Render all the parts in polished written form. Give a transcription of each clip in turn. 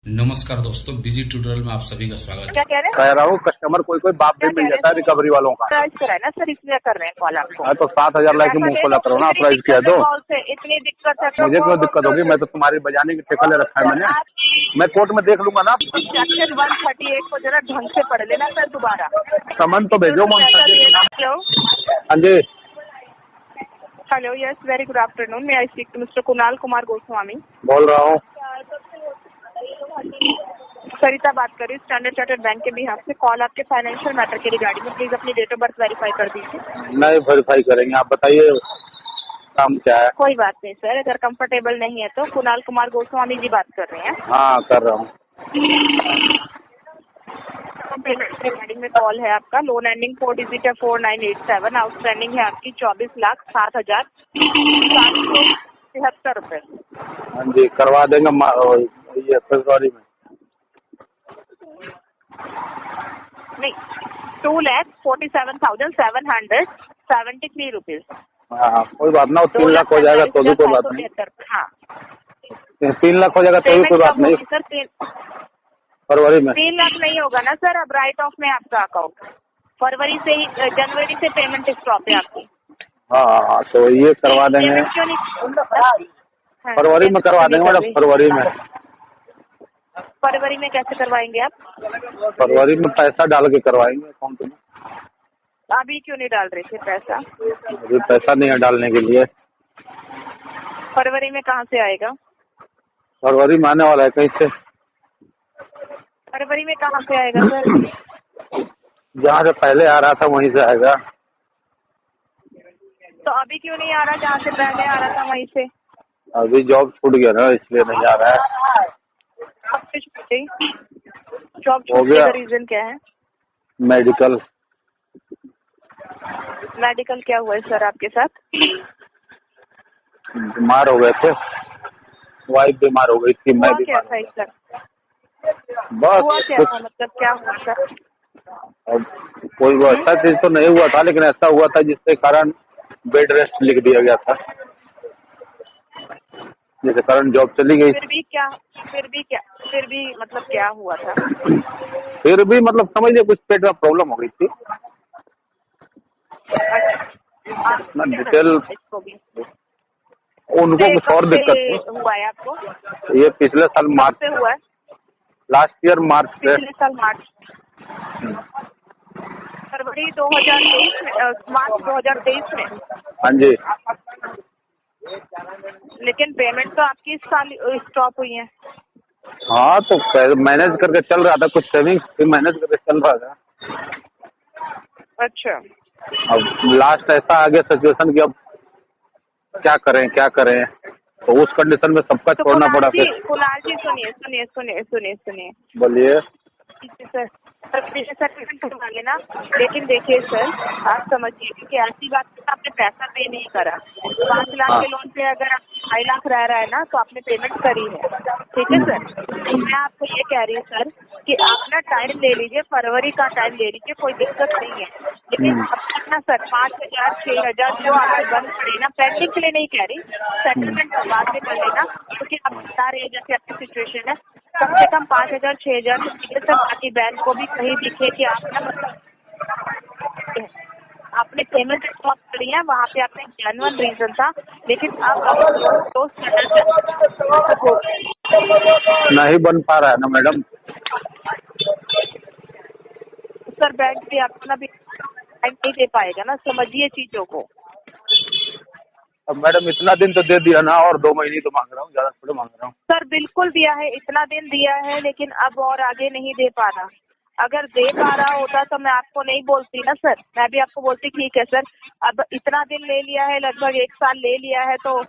नमस्कार दोस्तों, busy tutorial में आप सभी का स्वागत है। क्या कह रहे हैं? कह रहा हूँ कस्टमर कोई बाप भी मिल जाता है रिकवरी वालों का। प्राइस कराए ना सर, इसलिए कर रहे हैं कॉल आपको। हाँ तो 7,000 लाख मुंह खोला करो ना, प्राइस किया दो। इतनी दिक्कत है मुझे क्यों दिक्कत होगी? मैं तो तुम्हारी बजाने की ठेका ले रखा है मैंने। मैं कोर्ट में देख लूंगा ना। सेक्शन 138 को जरा ढंग से पढ़ लेना सर दोबारा। समन तो भेजो। हेलो हाँ जी, hello, yes very good afternoon. मैं I speak to mister Kunal Kumar Goswami. बोल रहा हूँ। सरिता बात कर रही हूँ, स्टैंडर्ड चार्टर्ड बैंक के बिहाफ से। कॉल आपके फाइनेंशियल मैटर के रिगार्डिंग में। प्लीज अपनी डेट ऑफ बर्थ वेरीफाई कर दीजिए। नहीं वेरीफाई करेंगे, आप बताइए काम क्या है। कोई बात नहीं सर, अगर कंफर्टेबल नहीं है तो। कुणाल कुमार गोस्वामी जी बात कर रहे हैं। हाँ कर रहा हूँ। पेमेंट रिगार्डिंग में कॉल है आपका। लोन एंडिंग 4 डिजिट है 4987। आउटस्टैंडिंग है आपकी 24,07,773 रुपए। हाँ जी करवा देंगे ये फरवरी में। नहीं, 2,47,773 रुपीज। हाँ कोई बात ना, 3 लाख हो जाएगा तो भी कोई बात नहीं। हाँ 3 लाख हो जाएगा तो भी कोई बात नहीं सर। फरवरी में। 3 लाख नहीं होगा ना सर, अब राइट ऑफ में आपका अकाउंट। फरवरी से ही, जनवरी से पेमेंट स्टॉप है आपकी। हाँ तो ये करवा देंगे। फरवरी में करवा देंगे मैडम। फरवरी में कैसे करवाएंगे आप? फरवरी में पैसा डाल के करवाएंगे अकाउंट में। अभी क्यों नहीं डाल रहे थे पैसा? अभी पैसा नहीं है डालने के लिए। फरवरी में कहाँ से आएगा? फरवरी में आने वाला है कहीं से। फरवरी में कहाँ से आएगा सर? जहाँ से पहले आ रहा था वहीं से आएगा। तो अभी क्यों नहीं आ रहा जहाँ से पहले आ रहा था वहीं से? अभी जॉब छूट गया ना, इसलिए नहीं आ रहा है। जॉब छूटने का रीजन क्या है? मेडिकल क्या हुआ है सर आपके साथ? बीमार हो गए थे, वाइफ बीमार हो गई थी, मैं बीमार हो गया। बस हुआ क्या था, मतलब क्या हुआ सर? अब कोई अच्छा चीज तो नहीं हुआ था, लेकिन ऐसा हुआ था जिसके कारण बेड रेस्ट लिख दिया गया था, जिसके कारण जॉब चली गई। फिर भी मतलब क्या हुआ था? फिर भी मतलब समझ लिया कुछ पेट में प्रॉब्लम हो गई थी। डिटेल उनको कुछ और दिक्कत थी। हुआ है आपको? ये पिछले साल मार्च से हुआ है। लास्ट ईयर मार्च से। पिछले साल मार्च, फरवरी 2023 में, मार्च 2023 में। हाँ जी। लेकिन पेमेंट तो आपकी इस साल स्टॉप हुई है। हाँ तो मैनेज करके चल रहा था, कुछ सेविंग्स भी मैनेज करके चल रहा था। अच्छा, अब लास्ट ऐसा आ गया सिचुएशन कि अब क्या करें तो उस कंडीशन में सबका तो छोड़ना पड़ा। फिर कुणाल जी सुनिए। बोलिए। सर सर्टिफिकेट करवा लेना। लेकिन देखिए सर, आप समझिए कि ऐसी बात है आपने पैसा पे नहीं करा। 5 लाख के लोन पे अगर 2.5 लाख रह रहा है ना, तो आपने पेमेंट करी है। ठीक है सर, तो मैं आपको ये कह रही हूँ सर कि आप ना टाइम ले लीजिए, फरवरी का टाइम ले लीजिए, कोई दिक्कत नहीं है। लेकिन अब तक ना सर 5,000 6,000 जो आपको बंद पड़े ना, पेंडिंग के लिए नहीं कह रही, सेटलमेंट बाद में कर लेना। क्योंकि आप बता रहे हैं जैसे आपकी सिचुएशन है, कम से कम 5,000 6,000 तो सर बाकी बैंक को भी कहीं दिखे कि आप ना मतलब आपने पेमेंट स्टॉप करी है, वहाँ पे आपका जेन्युइन रीजन था। लेकिन अब नहीं बन पा रहा है ना मैडम। सर बैंक भी अपना भी टाइम नहीं दे पाएगा ना, समझिए चीजों को। अब मैडम इतना दिन तो दे दिया ना, और 2 महीने तो मांग रहा हूँ, ज्यादा थोड़ा मांग रहा हूँ। सर बिल्कुल दिया है, इतना दिन दिया है, लेकिन अब और आगे नहीं दे पा रहा। अगर दे पा रहा होता तो मैं आपको नहीं बोलती ना सर, मैं भी आपको बोलती ठीक है सर, अब इतना दिन ले लिया है, लगभग 1 साल ले लिया है, तो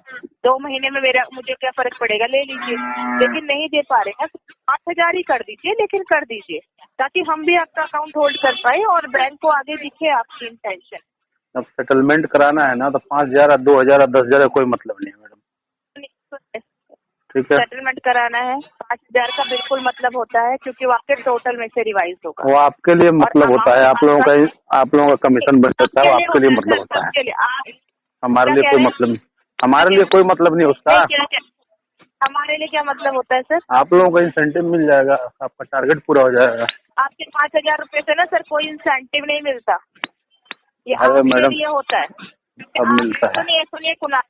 2 महीने में मुझे क्या फर्क पड़ेगा, ले लीजिए। लेकिन नहीं दे पा रहे हैं, 8,000 ही कर दीजिए, लेकिन कर दीजिए ताकि हम भी आपका अकाउंट होल्ड कर पाए और बैंक को आगे दिखे आपकी इंटेंशन। अब सेटलमेंट कराना है ना, तो 5,000 2,000 10,000 कोई मतलब नहीं है मैडम। ठीक है, सेटलमेंट कराना है 5,000 का बिल्कुल मतलब होता है, क्योंकि वो आपके टोटल में से रिवाइज होगा। वो आपके लिए मतलब होता है, आप लोगों का कमीशन बढ़ जाता है, वो आपके लिए मतलब होता है। हमारे लिए कोई मतलब नहीं उसका। हमारे लिए क्या मतलब होता है सर? आप लोगों को इंसेंटिव मिल जाएगा, आपका टारगेट पूरा हो जाएगा। आपके 5,000 रुपए से ना सर कोई इंसेंटिव नहीं मिलता, ये अरे आपके मैडम, लिए होता है। अब मिलता है। सुनिए सुनिए कुणाल,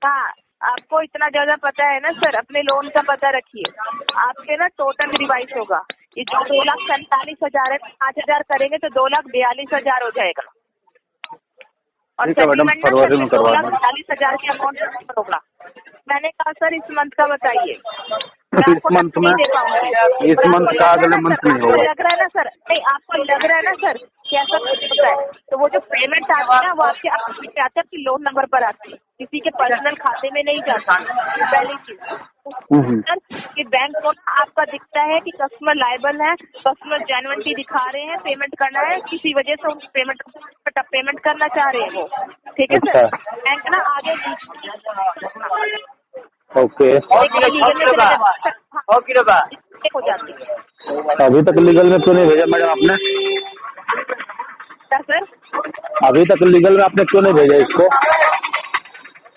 हाँ आपको इतना ज्यादा पता है ना सर, अपने लोन का पता रखिए। आपके ना टोटल रिवाइज होगा, ये जो 2,47,000 है, 5,000 करेंगे तो 2,42,000 हो जाएगा। और ठीक है मैडम, सेटलमेंट ना फरवरी सर में करवा देंगे। 2,42,000 के अकाउंट होगा। मैंने कहा सर इस मंथ का बताइए, इस मंथ में, इस मंथ का अगले मंथ नहीं होगा। लग रहा है ना सर, नहीं आपको लग रहा है ना सर कि ऐसा कुछ होता है, तो वो जो पेमेंट आती है ना वो आपके आते हैं, आपके लोन नंबर पर आती है, किसी के पर्सनल खाते में नहीं जाता। पहली चीज सर कि बैंक लोन आपका दिखता है कि कस्टमर लायबल है, कस्टमर जेन्युइनिटी दिखा रहे हैं, पेमेंट करना है, किसी वजह से उनको पेमेंट करना चाह रहे हैं वो, ठीक है सर। बैंक ना आगे ओके, हो जाती है। अभी तक लीगल में क्यों नहीं भेजा मैडम आपने? क्या सर? अभी तक लीगल में आपने क्यों नहीं भेजा इसको?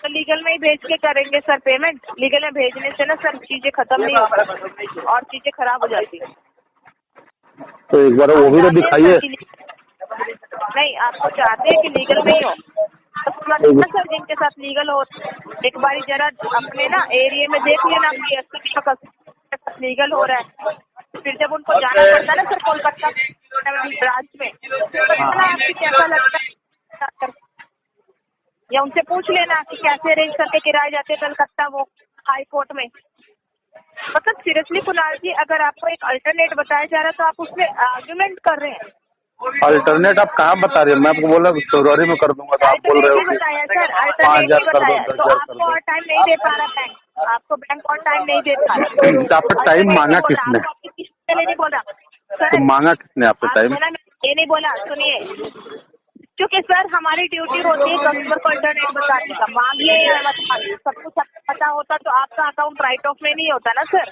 तो लीगल में ही भेज के करेंगे सर पेमेंट। लीगल में भेजने से ना सर चीजें खत्म नहीं होती और चीजें खराब हो जाती है। तो एक बार वो भी तो दिखाइए। नहीं, आपको चाहते हैं कि लीगल में ही हो तो सर जिनके साथ लीगल हो, एक बार जरा अपने ना एरिया में देख लेना कि लीगल हो रहा है, फिर जब उनको जाना पड़ता है ना सर कोलकाता ब्रांच में, आपको कैसा लगता है, या उनसे पूछ लेना कि कैसे अरेंज करके किराए जाते कलकत्ता वो हाई कोर्ट में। मतलब सीरियसली कुणाल जी, अगर आपको एक अल्टरनेट बताया जा रहा है तो आप उसमें आर्ग्यूमेंट कर रहे हैं। अल्टरनेट आप कहाँ बता रहे हो? मैं आपको बोला फरवरी में कर दूंगा, तो आप बोल रहे हो कि बताया सर, 5,000 कर दो, 10,000 तो कर आपको दो। और टाइम नहीं दे पा रहा बैंक, आपको बैंक और टाइम नहीं दे पा रहा। तो आपका टाइम मांगा किसने? नहीं बोला सर, तो मांगा किसने आपसे टाइम? ये नहीं बोला, सुनिए, क्योंकि सर हमारी ड्यूटी होती है कस्टमर को अल्टरनेट बताने का। मांगिए या मत मांगिए, सब कुछ पता होता तो आपका अकाउंट राइट ऑफ में नहीं होता ना सर।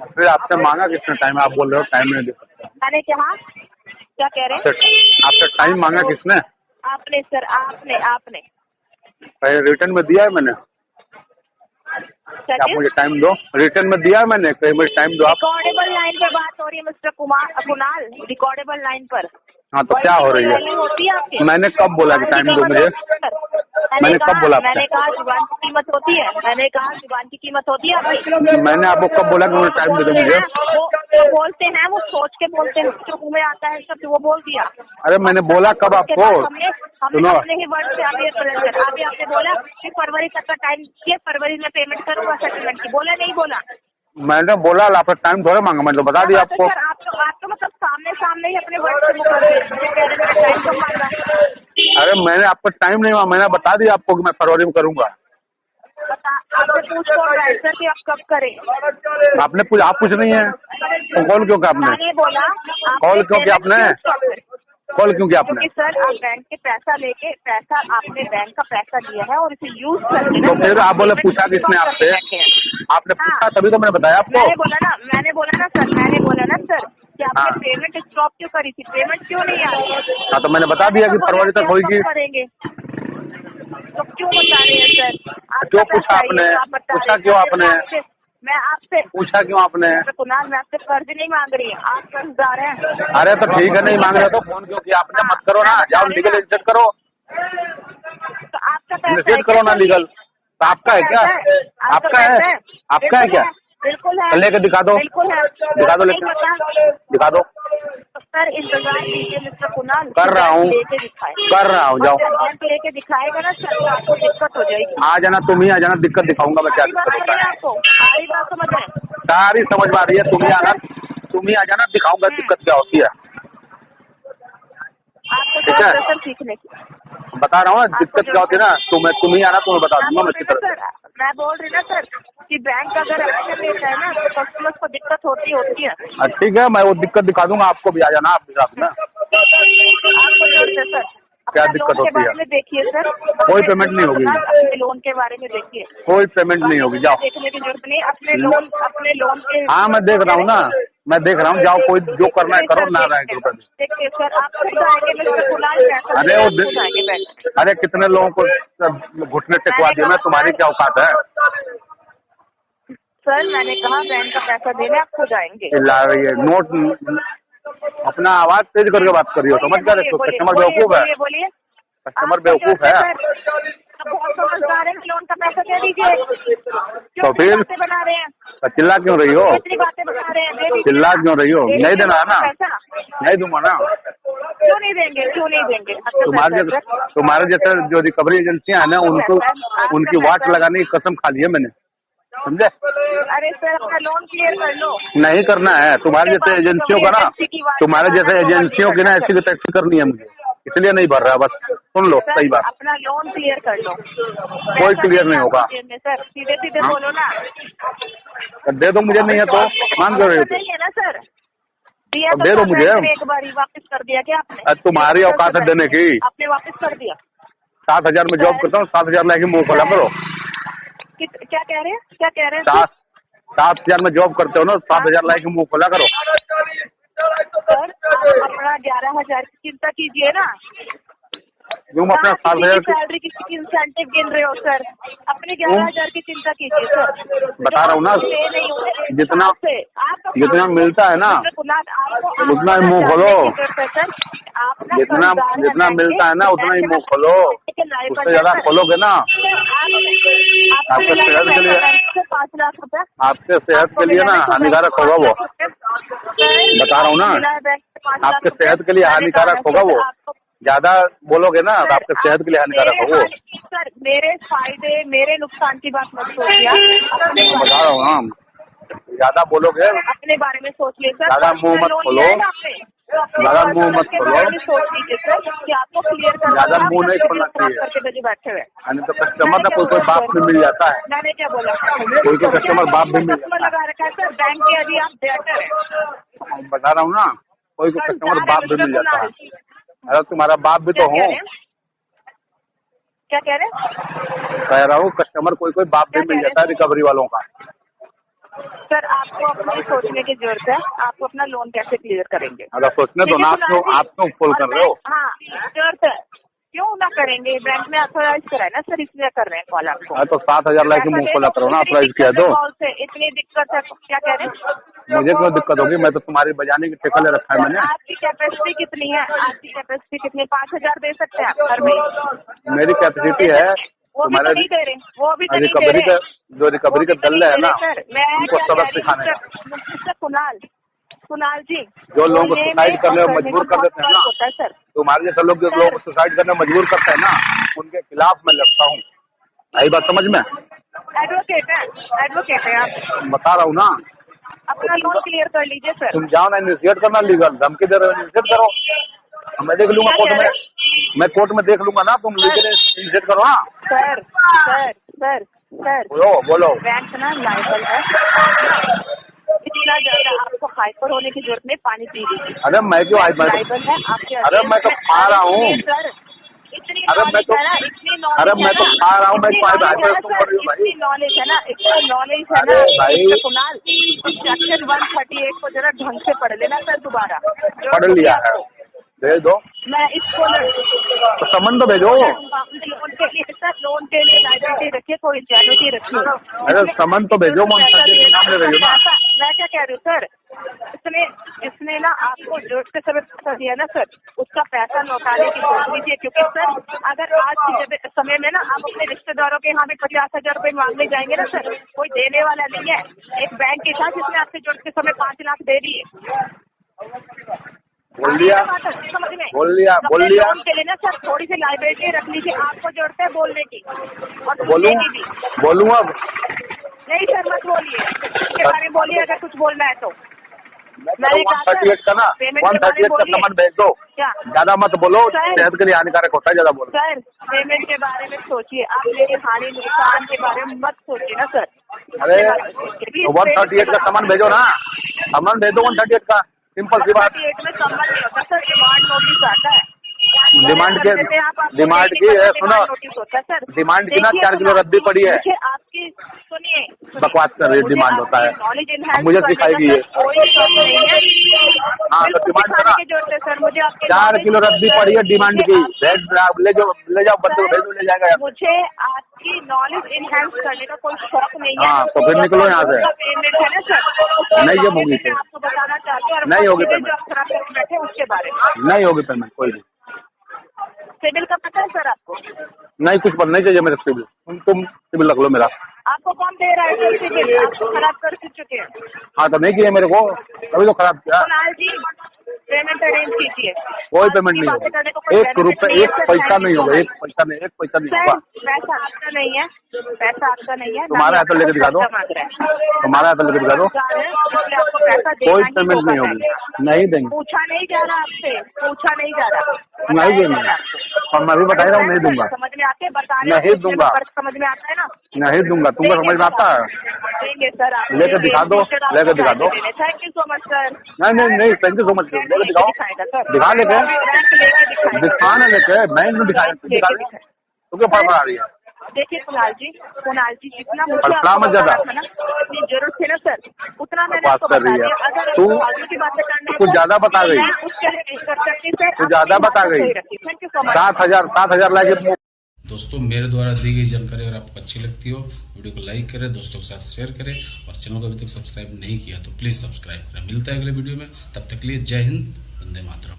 फिर आपसे मांगा किसने टाइम? आप बोल रहे हो टाइम नहीं दे सकता। मैंने कहा, क्या कह रहे हैं? आपसे टाइम मांगा किसने? आपने सर, आपने रिटर्न में दिया है मैंने। आप मुझे टाइम दो, रिटर्न में दिया है मैंने, कहीं मुझे टाइम दो। आप रिकॉर्डेबल लाइन पे बात हो रही है मिस्टर कुणाल, रिकॉर्डेबल लाइन पर। हाँ तो क्या हो रही है? होती है आपकी? मैंने कब बोला कि टाइम दो मुझे? मैंने कब बोला? मैंने कहा जुबान की कीमत होती है, मैंने कहा जुबान की कीमत होती है। मैंने आपको कब बोला कि मुझे टाइम दे दो मुझे? वो बोलते हैं, वो सोच के बोलते हैं, जो मुँह में आता है सब वो बोल दिया। अरे मैंने बोला कब आपको? हमने अपने ही वर्ड से अभी आपने बोला कि फरवरी तक का टाइम दिए, फरवरी में पेमेंट करूंगा सेटलमेंट की, बोला नहीं बोला? मैंने बोला आपका टाइम थोड़ा मांगा, मैंने तो बता दिया आपको। सर आप तो मतलब सामने ही अपने वर्ड से मुकर रहे हैं, टाइम कब मांगा? अरे मैंने आपको टाइम नहीं मांगा, मैंने बता दिया आपको कि मैं फरवरी में करूंगा। आपसे पूछ कौन रहा है सर कि आप कब करें? आपने पूछ, आप पूछ रही हैं तो कॉल क्यों किया आपने? मैंने बोला कॉल क्यों किया आपने? कॉल क्यों किया आपने? क्योंकि सर आप बैंक के पैसा आपने बैंक का पैसा दिया है और इसे यूज करके तो फिर आप बोले पूछा किसने आपसे? आपने पूछा तभी तो मैंने बताया आपको। मैंने बोला ना सर कि आपने पेमेंट स्टॉप क्यों करी थी, पेमेंट क्यों नहीं आई? हाँ तो मैंने बता दिया कि फरवरी तक होगी। करेंगे तो क्यों बता रहे हैं सर? क्यों पूछा आपने? पूछा क्यों आपने? मैं आपसे पूछा क्यों आपने? कुणाल, मैं आपसे कर्ज नहीं मांग रही, आप कर्जदार हैं। अरे तो ठीक है, नहीं मांग रहे तो फोन क्यों किया आपने? मत करो ना, जाओ लीगल एजेंट करो, तो आपका इनिशिएट करो ना लीगल। तो आपका है क्या? आपका है? आपका है क्या? बिल्कुल है, लेके दिखा दो, बिल्कुल है, दिखा दो, लेके दिखा दो। सर इंतजार कीजिए मिस्टर कुणाल, कर रहा हूँ, कर रहा हूँ, जाओ लेके दिखाएगा ना सर, आपको दिक्कत हो जाएगी। आ जाना, तुम ही आ जाना, दिक्कत दिखाऊंगा मैं, क्या दिक्कत होता है आपको सारी बात समझ रहे हैं? सारी समझ में आ रही है, तुम ही आ जाना, दिखाऊंगा दिक्कत क्या होती है। आपको ठीक है, सर सीखने की बता रहा हूँ दिक्कत क्या होती है ना, तुम ही आना, तुम्हें बता दूंगा मैं अच्छी तरह से। मैं बोल रही ना सर कि बैंक अगर एक्शन लेता है ना तो कस्टमर्स को दिक्कत होती है। ठीक है, मैं वो दिक्कत दिखा दूंगा आपको, भी आ जाना आप भी साथ में। आपको सर क्या दिक्कत होती है? देखिए सर, कोई पेमेंट नहीं होगी, अपने लोन के बारे में देखिए, कोई पेमेंट नहीं होगी, जाओ। देखने की जरूरत नहीं, अपने लोन के। हाँ मैं देख रहा हूँ ना, मैं देख रहा हूँ, जाओ कोई जो करना है करो, ना रहे रुपए। देखिए सर, आप खुद आएंगे मिस्टर कुणाल, अरे वो अरे कितने लोगों को घुटने टेकवा दिए मैं, तुम्हारी क्या औकात है? सर मैंने कहा बैंक का पैसा देने आप खुद आएंगे। चिल्ला रही है, नोट अपना आवाज तेज करके बात करियो, समझ गए? कस्टमर बेवकूफ है, बोलिए कस्टमर बेवकूफ है। बहुत समझदार है, लोन का पैसा दे दीजिए। तो फिर बातें बना रहे हैं, चिल्ला क्यों रही हो? कितनी बातें बना रहे हैं, दे दीजिए। चिल्ला क्यों रही हो? नहीं देना है ना? पैसा नहीं दूंगा ना। क्यों नहीं देंगे, क्यों नहीं देंगे? तुम्हारे जैसे जो रिकवरी एजेंसियां है ना, उनको उनकी वाट लगाने की कसम खा ली है मैंने, समझे? अरे सर अपना लोन क्लियर कर लो। नहीं करना है, तुम्हारे जैसे एजेंसियों का ना, तुम्हारे जैसे एजेंसियों की ना ऐसी की टैक्सी करनी है मुझे, इसलिए नहीं भर रहा। बस सुन लो, सही बात। अपना लोन क्लियर कर लो। कोई क्लियर नहीं होगा सर, सीधे सीधे बोलो ना। दे दो, मुझे नहीं है तो मांग रहे हो? नहीं है ना सर, दिया अब दे दो मुझे। एक बार ही वापस कर दिया क्या आपने? तुम्हारी औकात है देने की? आपने वापस कर दिया। 7,000 में जॉब करता हूँ, 7,000 लाके मुंह खोला करो। क्या कह रहे हैं, क्या कह रहे हैं? 7,000 में जॉब करते हो ना, 7,000 लाके मुंह खोला करो। सर आप अपना 11,000 की चिंता कीजिए ना। तुम अपना 7,000 की सैलरी किसी इंसेंटिव गिन रहे हो सर, अपनी 11,000 की चिंता कीजिए सर। बता रहा हूँ ना, जितना मिलता है ना उतना ही मुंह खोलो। जितना मिलता है ना उतना ही मुंह खोलो, उससे ज्यादा खोलोगे ना आपके सेहत के लिए, 5 लाख रुपए आपके सेहत के लिए ना हानिकारक होगा वो। बता रहा हूँ ना, आपके सेहत के लिए हानिकारक होगा वो। ज्यादा बोलोगे ना तो आपके सेहत के लिए हानिकारक होगा। सर मेरे फायदे मेरे नुकसान की बात मत सोचिए, बता रहा हूँ ना, ज्यादा बोलोगे अपने बारे में सोच लीजिए। ज्यादा मुंह मत खोलो, ज्यादा मुंह मत खोलो। सोच लीजिए सर कि आपको क्लियर करना, ज्यादा मुंह नहीं खोलना चाहिए, करके बैठे हुए। तो कस्टमर ना कोई बाप भी मिल जाता है। मैंने क्या बोला? कोई कस्टमर बाप भी मिल जाता है। लगा रखा है सर बैंक के, यदि आप डेटर है। बता रहा हूँ ना, कोई कस्टमर बाप भी मिल जाता है। अरे तुम्हारा बाप भी तो हो। क्या कह रहे हैं? कह रहा हूँ कस्टमर कोई बाप भी मिल जाता है रिकवरी वालों का। सर आपको अपने सोचने की जरूरत है, आपको अपना लोन कैसे क्लियर करेंगे। अगर सोचने दो ना, आप क्यों फुल कर रहे हो? हाँ जरूरत है, क्यों ना करेंगे, बैंक में ऑथोराइज करा है ना सर, इसलिए कर रहे हैं कॉल आपको। तो 7,000 लाके मुंह खोला करो ना, ऑथोराइज किया तो। इतनी दिक्कत है, क्या कह रहे हैं? मुझे क्यों दिक्कत होगी, मैं तो तुम्हारी बजाने की ठेका ले रखा है मैंने। आपकी कैपेसिटी कितनी है? आपकी कैपेसिटी कितनी? 5,000 दे सकते हैं आप हर महीने? मेरी कैपेसिटी है तुम्हारे नहीं दे रहे, वो भी तो रिकवरी का, जो रिकवरी का दल है ना, उनको सबक सिखाने का। कुणाल जी, जो लोगों को सुसाइड करने में मजबूर कर देते हैं ना, सर तुम्हारे जैसे लोग जो लोगों को सुसाइड करने में मजबूर करते हैं ना, उनके खिलाफ मैं लड़ता हूँ। यही बात समझ में? एडवोकेट है आप। बता रहा हूँ ना, अपना लोन क्लियर कर लीजिए सर। तुम जाओ ना, इनिशिएट करना लीगल, धमकी दे रहे हो, इनिशिएट करो। मैं देख लूंगा कोर्ट में, मैं कोर्ट में देख लूंगा ना, तुम लीगल इनिशिएट करो। हाँ सर सर सर सर बोलो बैंक ना लायबल है, इतना ज्यादा आपको हाइपर होने की जरूरत नहीं, पानी पी लीजिए। अरे मैं क्यों लायबल है आपके? अरे मैं तो खा रहा हूँ। इतनी अरे मैं तो खा रहा हूँ, मैं इतनी नॉलेज है ना, इतना नॉलेज है ना कुणाल। सेक्शन 138 को जरा ढंग से पढ़ लेना सर, दोबारा पढ़ लिया है, भेज दो। मैं इसको तो समन तो भेजो। लोन के लिए लाइबिलिटी रखिए, कोई जेन्युइनिटी रखिए। अरे समन तो भेजो, नाम ले रही हो ना। मैं क्या कह रही हूँ सर, इसने ना आपको जो के समय पैसा दिया ना सर, उसका पैसा लौटाने की सोच लीजिए। क्योंकि सर अगर आज के समय में ना आप अपने रिश्तेदारों के यहाँ भी 50,000 रुपए मांगने जाएंगे ना सर, कोई देने वाला नहीं है। एक बैंक के साथ जिसने आपसे जुड़ते समय 5 लाख दे दिए। बोल लिया लोन के लिए ना सर थोड़ी सी लाइबिलिटी रख लीजिए, आपको जरूरत है बोलने की। और बोलूँ अब? नहीं सर मत बोलिए, इसके बारे में बोलिए अगर कुछ बोलना है तो। मैंने 138 का ना, 138 का सामान भेज दो। क्या ज्यादा मत बोलो, सेहत के लिए हानिकारक होता है ज्यादा बोलो। सर पेमेंट के बारे में सोचिए, आप मेरे हानि नुकसान के बारे में मत सोचिए ना सर। अरे 138 का सामान भेजो ना, सामान भेज दो 138 का, सिंपल सी बात। 138 में संबंध नहीं होता सर, डिमांड नोटिस आता है। डिमांड की है, सुनो, नोटिस होता है सर। डिमांड की ना 4 किलो रद्दी पड़ी है। देखिए आपकी सुनिए, बकवास कर रही है, डिमांड होता है, नॉलेज अब मुझे सिखाएगी ये। कोई शौक नहीं है। हाँ तो डिमांड करा, की जरूरत है सर मुझे। आपके 4 किलो रद्दी पड़ी है डिमांड की, ले जाओ बंदे को भेज दो, ले जाएगा। मुझे आपकी नॉलेज इनहेंस करने का कोई शौक नहीं है। हाँ तो फिर निकलो यहाँ से। पेमेंट है ना सर, नहीं ये होगी, मैं आपको बताना चाहती हूँ। नहीं होगी जो पेमेंट, आप खराब करके बैठे हैं उसके बारे में नहीं होगी पेमेंट कोई नहीं। सिविल का पता है सर आपको? नहीं कुछ पर नहीं चाहिए मेरे सिविल, तुम सिविल रख लो मेरा। आपको कौन दे रहा है सर सिविल? आपको खराब कर चुके हैं। हाँ तो नहीं किया मेरे को, तभी तो खराब किया। कुणाल जी पेमेंट अरेंज कीजिए। कोई पेमेंट नहीं होगा, 1 रुपए 1 पैसा नहीं होगा, 1 पैसा नहीं, 1 पैसा नहीं होगा। पैसा आपका नहीं है, पैसा आपका नहीं है। तुम्हारा है तो लेकर दिखा दो, तुम्हारा है तो लेकर दिखा दो। आपको पैसा कोई पेमेंट नहीं होगी, नहीं देंगे। पूछा नहीं जा रहा आपसे, पूछा नहीं जा रहा, नहीं देंगे। और मैं भी बता रहा हूँ नहीं दूंगा, समझ में आते बता नहीं दूंगा, समझ में आता है ना, नहीं दूंगा। तुमको समझ में आता है? देंगे सर आप, लेकर दिखा दो, लेकर दिखा दो। Thank you so much sir. नहीं थैंक यू सो मच, लेकर दिखाओ, दिखा लेके, दिखाना लेके, मैं नहीं दिखाया, तो क्यों फड़फड़ा रही है? देखिए कुणाल जी जितना मुझे फड़फड़ा मत ज्यादा, जितनी जरूरत थी ना सर उतना मैंने बात आपको कर बता रही है दिया। अगर तू, आगे की बातें करनी कुछ ज्यादा बता गई, उसके लिए नहीं कर सकती सर, कुछ ज्यादा बता गई। Thank you so much. 7,000 लाके। दोस्तों मेरे द्वारा दी गई जानकारी अगर आपको अच्छी लगती हो, वीडियो को लाइक करें, दोस्तों के साथ शेयर करें, और चैनल को अभी तक सब्सक्राइब नहीं किया तो प्लीज सब्सक्राइब करें। मिलता है अगले वीडियो में, तब तक के लिए जय हिंद, वंदे मातरम।